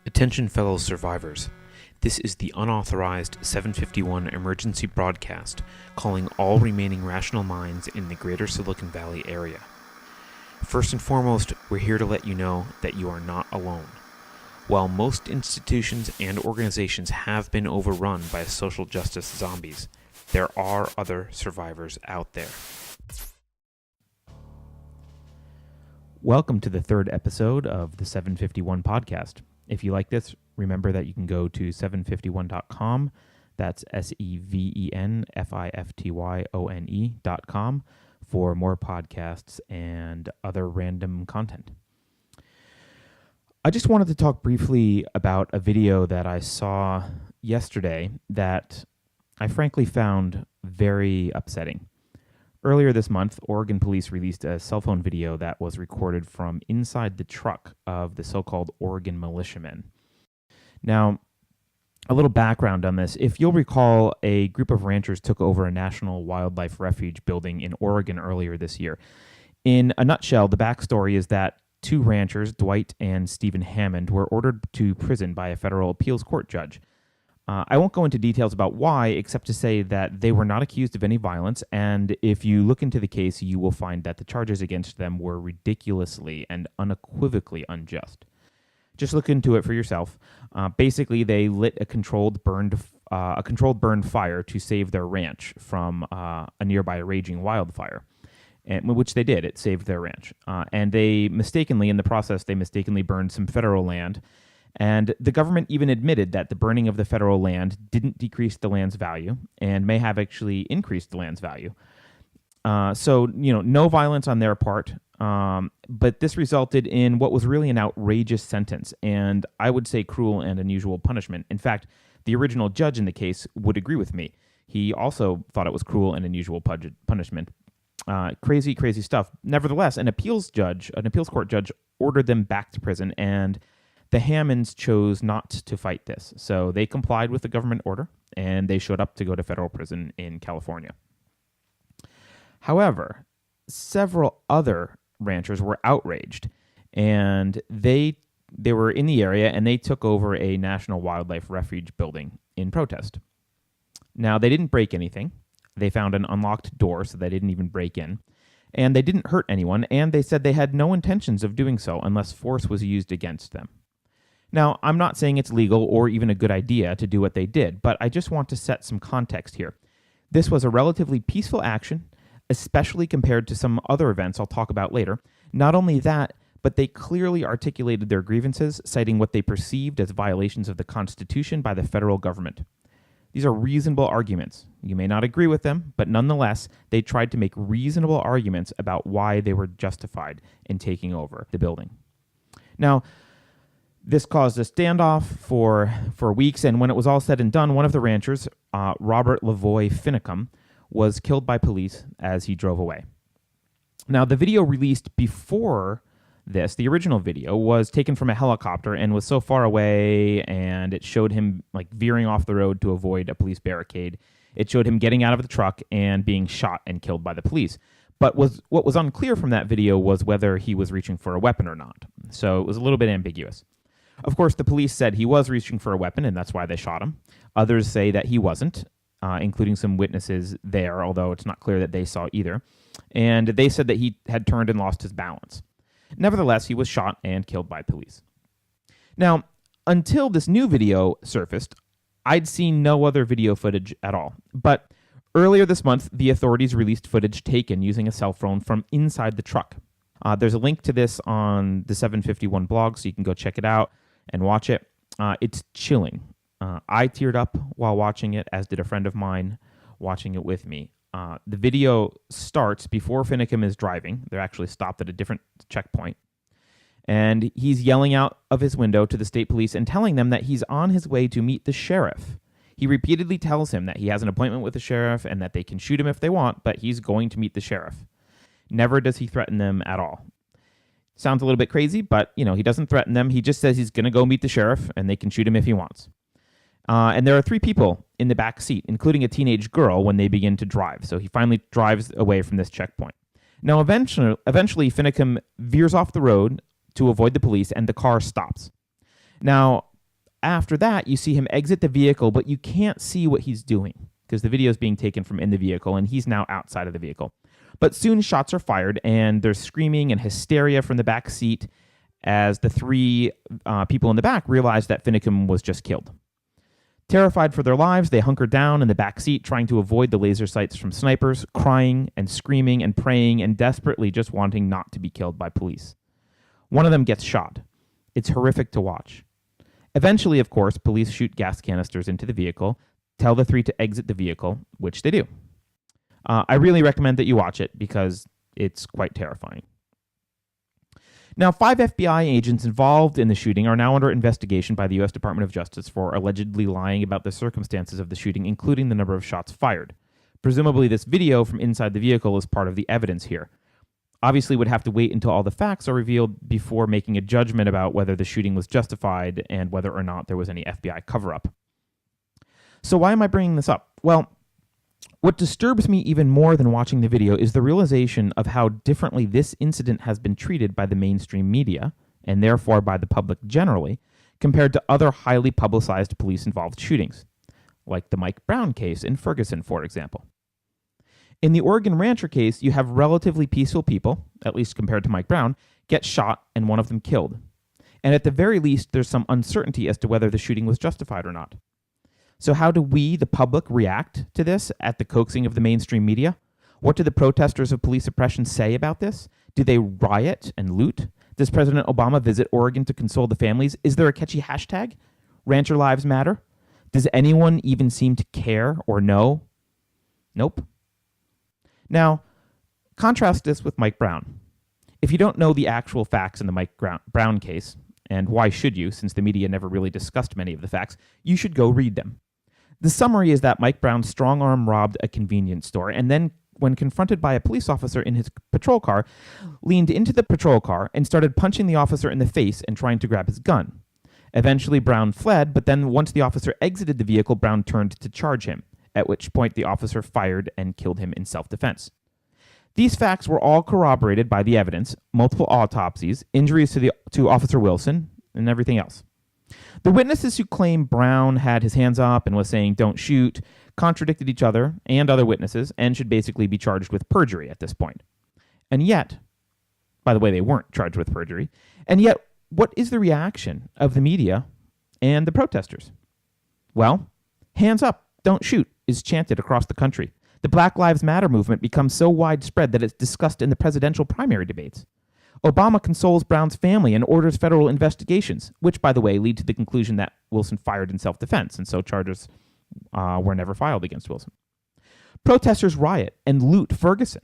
Attention fellow survivors. This is the unauthorized 751 emergency broadcast calling all remaining rational minds in the greater Silicon Valley area. First and foremost, we're here to let you know that you are not alone. While most institutions and organizations have been overrun by social justice zombies, there are other survivors out there. Welcome to the third episode of the 751 podcast. If you like this, remember that you can go to 751.com. That's SEVENFIFTYONE.com for more podcasts and other random content. I just wanted to talk briefly about a video that I saw yesterday that I frankly found very upsetting. Earlier this month, Oregon police released a cell phone video that was recorded from inside the truck of the so-called Oregon militiamen. Now, a little background on this. If you'll recall, a group of ranchers took over a national wildlife refuge building in Oregon earlier this year. In a nutshell, the backstory is that two ranchers, Dwight and Stephen Hammond, were ordered to prison by a federal appeals court judge. I won't go into details about why, except to say that they were not accused of any violence, and if you look into the case, you will find that the charges against them were ridiculously and unequivocally unjust. Just look into it for yourself. Basically, they lit a controlled burn fire to save their ranch from a nearby raging wildfire, which they did. It saved their ranch. And in the process, they mistakenly burned some federal land. And the government even admitted that the burning of the federal land didn't decrease the land's value and may have actually increased the land's value. So, no violence on their part. But this resulted in what was really an outrageous sentence, and I would say cruel and unusual punishment. In fact, the original judge in the case would agree with me. He also thought it was cruel and unusual punishment. Crazy stuff. Nevertheless, an appeals court judge ordered them back to prison, and the Hammonds chose not to fight this. So they complied with the government order, and they showed up to go to federal prison in California. However, several other ranchers were outraged, and they were in the area, and they took over a national wildlife refuge building in protest. Now, they didn't break anything. They found an unlocked door, so they didn't even break in. And they didn't hurt anyone, and they said they had no intentions of doing so unless force was used against them. Now, I'm not saying it's legal or even a good idea to do what they did, but I just want to set some context here. This was a relatively peaceful action, especially compared to some other events I'll talk about later. Not only that, but they clearly articulated their grievances, citing what they perceived as violations of the Constitution by the federal government. These are reasonable arguments. You may not agree with them, but nonetheless, they tried to make reasonable arguments about why they were justified in taking over the building. Now, this caused a standoff for weeks, and when it was all said and done, one of the ranchers, Robert Finicum, was killed by police as he drove away. Now, the video released before this, the original video, was taken from a helicopter and was so far away, and it showed him veering off the road to avoid a police barricade. It showed him getting out of the truck and being shot and killed by the police. But what was unclear from that video was whether he was reaching for a weapon or not. So it was a little bit ambiguous. Of course, the police said he was reaching for a weapon, and that's why they shot him. Others say that he wasn't, including some witnesses there, although it's not clear that they saw either. And they said that he had turned and lost his balance. Nevertheless, he was shot and killed by police. Now, until this new video surfaced, I'd seen no other video footage at all. But earlier this month, the authorities released footage taken using a cell phone from inside the truck. There's a link to this on the 751 blog, so you can go check it out and watch it. It's chilling. I teared up while watching it, as did a friend of mine watching it with me. The video starts before Finicum is driving. They're actually stopped at a different checkpoint. And he's yelling out of his window to the state police and telling them that he's on his way to meet the sheriff. He repeatedly tells him that he has an appointment with the sheriff and that they can shoot him if they want, but he's going to meet the sheriff. Never does he threaten them at all. Sounds a little bit crazy, but he doesn't threaten them. He just says he's going to go meet the sheriff and they can shoot him if he wants. And there are three people in the back seat, including a teenage girl, when they begin to drive. So he finally drives away from this checkpoint. Now, eventually, Finicum veers off the road to avoid the police, and the car stops. Now, After that, you see him exit the vehicle, but you can't see what he's doing because the video is being taken from in the vehicle and he's now outside of the vehicle. But soon shots are fired and there's screaming and hysteria from the back seat as the three people in the back realize that Finicum was just killed. Terrified for their lives, they hunker down in the back seat, trying to avoid the laser sights from snipers, crying and screaming and praying and desperately just wanting not to be killed by police. One of them gets shot. It's horrific to watch. Eventually, of course, police shoot gas canisters into the vehicle, tell the three to exit the vehicle, which they do. I really recommend that you watch it because it's quite terrifying. Now, 5 FBI agents involved in the shooting are now under investigation by the U.S. Department of Justice for allegedly lying about the circumstances of the shooting, including the number of shots fired. Presumably, this video from inside the vehicle is part of the evidence here. Obviously, would have to wait until all the facts are revealed before making a judgment about whether the shooting was justified and whether or not there was any FBI cover-up. So why am I bringing this up? Well, what disturbs me even more than watching the video is the realization of how differently this incident has been treated by the mainstream media, and therefore by the public generally, compared to other highly publicized police-involved shootings, like the Mike Brown case in Ferguson, for example. In the Oregon Rancher case, you have relatively peaceful people, at least compared to Mike Brown, get shot and one of them killed. And at the very least, there's some uncertainty as to whether the shooting was justified or not. So how do we, the public, react to this at the coaxing of the mainstream media? What do the protesters of police oppression say about this? Do they riot and loot? Does President Obama visit Oregon to console the families? Is there a catchy hashtag? Rancher Lives Matter? Does anyone even seem to care or know? Nope. Now, contrast this with Mike Brown. If you don't know the actual facts in the Mike Brown case, and why should you, since the media never really discussed many of the facts, you should go read them. The summary is that Mike Brown strong-arm robbed a convenience store and then, when confronted by a police officer in his patrol car, leaned into the patrol car and started punching the officer in the face and trying to grab his gun. Eventually, Brown fled, but then once the officer exited the vehicle, Brown turned to charge him, at which point the officer fired and killed him in self-defense. These facts were all corroborated by the evidence, multiple autopsies, injuries to Officer Wilson, and everything else. The witnesses who claim Brown had his hands up and was saying don't shoot contradicted each other and other witnesses and should basically be charged with perjury at this point. And yet, by the way, they weren't charged with perjury, and yet what is the reaction of the media and the protesters? Well, hands up, don't shoot is chanted across the country. The Black Lives Matter movement becomes so widespread that it's discussed in the presidential primary debates. Obama consoles Brown's family and orders federal investigations, which, by the way, lead to the conclusion that Wilson fired in self-defense, and so charges were never filed against Wilson. Protesters riot and loot Ferguson.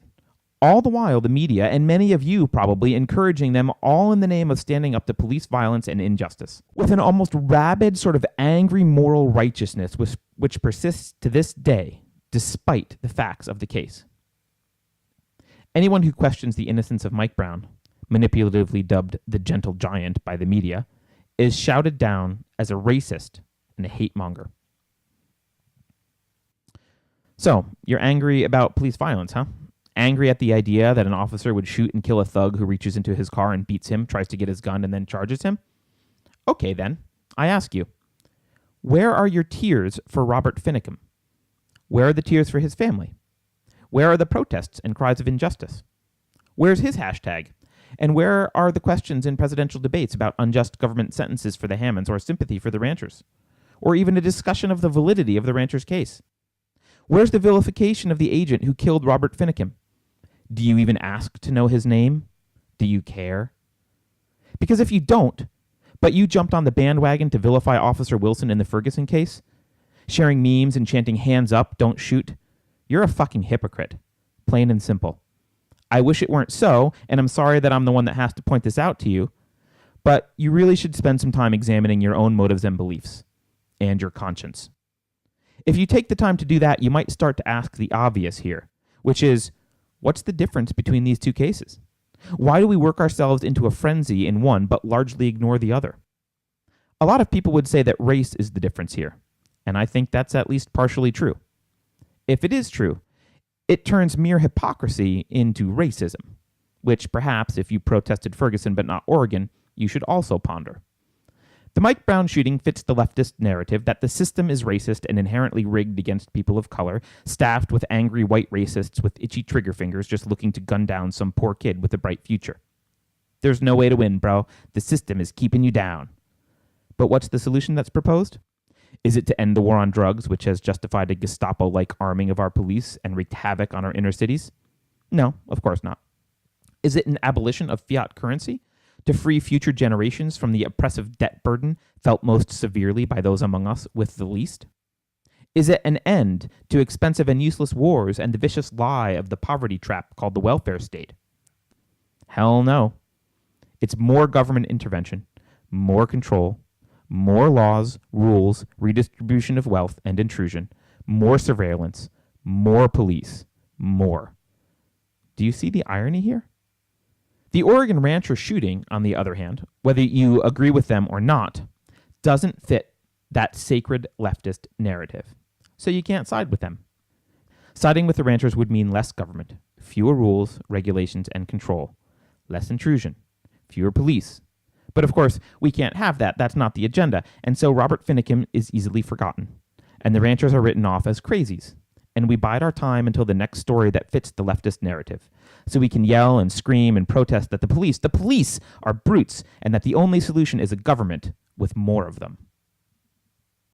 All the while, the media, and many of you probably, encouraging them all in the name of standing up to police violence and injustice. With an almost rabid sort of angry moral righteousness which persists to this day, despite the facts of the case. Anyone who questions the innocence of Mike Brown, manipulatively dubbed the gentle giant by the media, is shouted down as a racist and a hate monger. So, you're angry about police violence, huh? Angry at the idea that an officer would shoot and kill a thug who reaches into his car and beats him, tries to get his gun, and then charges him? Okay then, I ask you, where are your tears for Robert Finicum? Where are the tears for his family? Where are the protests and cries of injustice? Where's his hashtag? And where are the questions in presidential debates about unjust government sentences for the Hammonds or sympathy for the ranchers? Or even a discussion of the validity of the rancher's case? Where's the vilification of the agent who killed Robert Finicum? Do you even ask to know his name? Do you care? Because if you don't, but you jumped on the bandwagon to vilify Officer Wilson in the Ferguson case, sharing memes and chanting hands up, don't shoot, you're a fucking hypocrite. Plain and simple. I wish it weren't so, and I'm sorry that I'm the one that has to point this out to you, but you really should spend some time examining your own motives and beliefs, and your conscience. If you take the time to do that, you might start to ask the obvious here, which is, what's the difference between these two cases? Why do we work ourselves into a frenzy in one, but largely ignore the other? A lot of people would say that race is the difference here, and I think that's at least partially true. If it is true, it turns mere hypocrisy into racism, which perhaps, if you protested Ferguson but not Oregon, you should also ponder. The Mike Brown shooting fits the leftist narrative that the system is racist and inherently rigged against people of color, staffed with angry white racists with itchy trigger fingers just looking to gun down some poor kid with a bright future. There's no way to win, bro. The system is keeping you down. But what's the solution that's proposed? Is it to end the war on drugs, which has justified a Gestapo-like arming of our police and wreaked havoc on our inner cities? No, of course not. Is it an abolition of fiat currency to free future generations from the oppressive debt burden felt most severely by those among us with the least? Is it an end to expensive and useless wars and the vicious lie of the poverty trap called the welfare state? Hell no. It's more government intervention, more control, more laws, rules, redistribution of wealth and intrusion, more surveillance, more police, more. Do you see the irony here? The Oregon rancher shooting, on the other hand, whether you agree with them or not, doesn't fit that sacred leftist narrative. So you can't side with them. Siding with the ranchers would mean less government, fewer rules, regulations, and control, less intrusion, fewer police. But of course, we can't have that. That's not the agenda. And so Robert Finicum is easily forgotten. And the ranchers are written off as crazies. And we bide our time until the next story that fits the leftist narrative. So we can yell and scream and protest that the police are brutes, and that the only solution is a government with more of them.